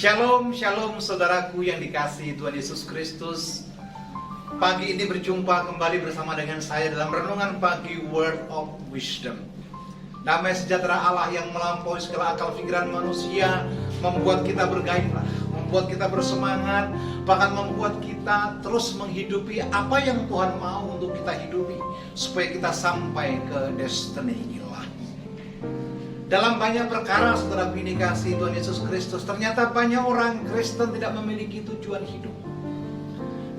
Shalom, shalom saudaraku yang dikasihi Tuhan Yesus Kristus. Pagi ini berjumpa kembali bersama dengan saya dalam renungan pagi Word of Wisdom. Damai sejahtera Allah yang melampaui segala akal pikiran manusia membuat kita bergairah, membuat kita bersemangat, bahkan membuat kita terus menghidupi apa yang Tuhan mau untuk kita hidupi, supaya kita sampai ke destiny ilahi. Dalam banyak perkara, saudara ini kasih Tuhan Yesus Kristus, ternyata banyak orang Kristen tidak memiliki tujuan hidup.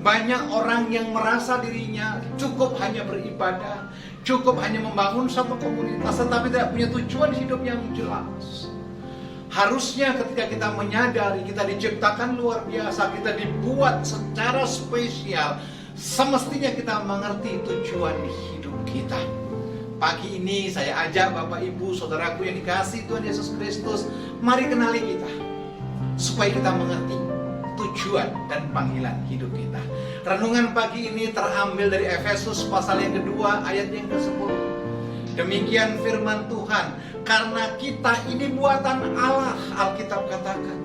Banyak orang yang merasa dirinya cukup hanya beribadah, cukup hanya membangun satu komunitas, tetapi tidak punya tujuan hidup yang jelas. Harusnya ketika kita menyadari kita diciptakan luar biasa, kita dibuat secara spesial, semestinya kita mengerti tujuan hidup kita. Pagi ini saya ajak Bapak Ibu saudaraku yang dikasihi Tuhan Yesus Kristus, mari kenali kita supaya kita mengerti tujuan dan panggilan hidup kita. Renungan pagi ini terambil dari Efesus pasal yang kedua ayat yang ke-10. Demikian firman Tuhan, karena kita ini buatan Allah, Alkitab katakan.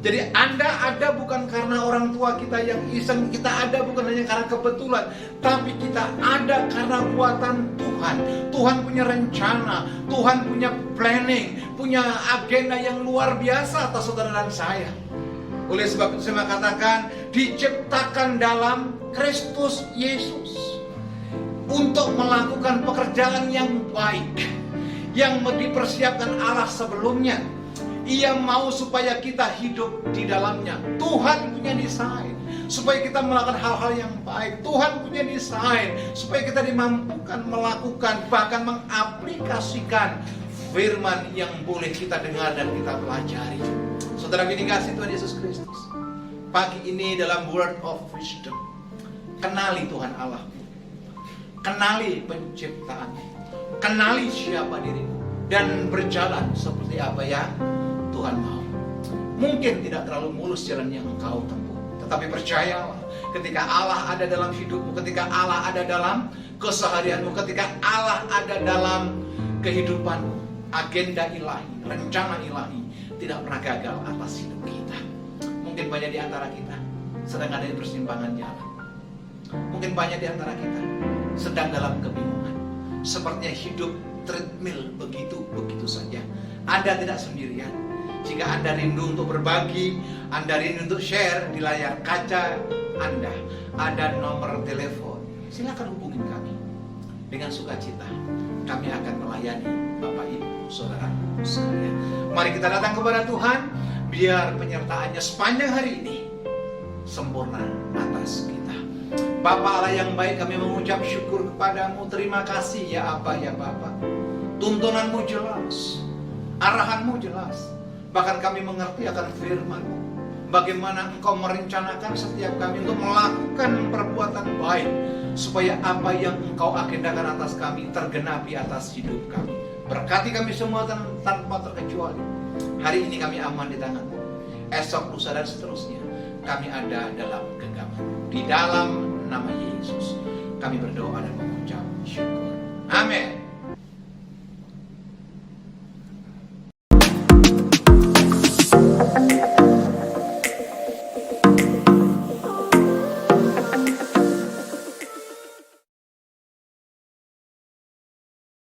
Jadi Anda ada bukan karena orang tua kita yang iseng, kita ada bukan hanya karena kebetulan, tapi kita ada karena buatan Tuhan. Tuhan punya rencana, Tuhan punya planning, punya agenda yang luar biasa atas saudara dan saya. Oleh sebab itu saya katakan, diciptakan dalam Kristus Yesus untuk melakukan pekerjaan yang baik, yang dipersiapkan Allah sebelumnya. Ia mau supaya kita hidup di dalamnya. Tuhan punya desain supaya kita melakukan hal-hal yang baik. Tuhan punya desain supaya kita dimampukan melakukan, bahkan mengaplikasikan firman yang boleh kita dengar dan kita pelajari. Saudara ini kasih Tuhan Yesus Kristus, pagi ini dalam Word of Wisdom, kenali Tuhan Allah, kenali penciptaan, kenali siapa dirimu, dan berjalan seperti apa yang Tuhan mau. Mungkin tidak terlalu mulus jalan yang engkau tempuh, tetapi percayalah, ketika Allah ada dalam hidupmu, ketika Allah ada dalam keseharianmu, ketika Allah ada dalam kehidupanmu, agenda ilahi, rencana ilahi tidak pernah gagal atas hidup kita. Mungkin banyak di antara kita sedang ada di persimpangan jalan. Mungkin banyak di antara kita sedang dalam kebingungan. Sepertinya hidup treadmill begitu saja. Anda tidak sendirian. Jika Anda rindu untuk berbagi, Anda rindu untuk share, di layar kaca Anda ada nomor telepon. Silakan hubungi kami. Dengan sukacita kami akan melayani Bapak Ibu Saudara sekalian. Mari kita datang kepada Tuhan, biar penyertaannya sepanjang hari ini sempurna atas kita. Bapa Allah yang baik, kami mengucap syukur kepadamu. Terima kasih ya Aba ya Bapa. Tuntunanmu jelas, arahanmu jelas. Bahkan kami mengerti akan firman-Mu, bagaimana Engkau merencanakan setiap kami untuk melakukan perbuatan baik, supaya apa yang Engkau agendakan atas kami tergenapi atas hidup kami. Berkati kami semua tanpa terkecuali. Hari ini kami aman di tangan-Mu. Esok, lusa, dan seterusnya kami ada dalam genggaman. Di dalam nama Yesus kami berdoa dan mengucap syukur. Amin.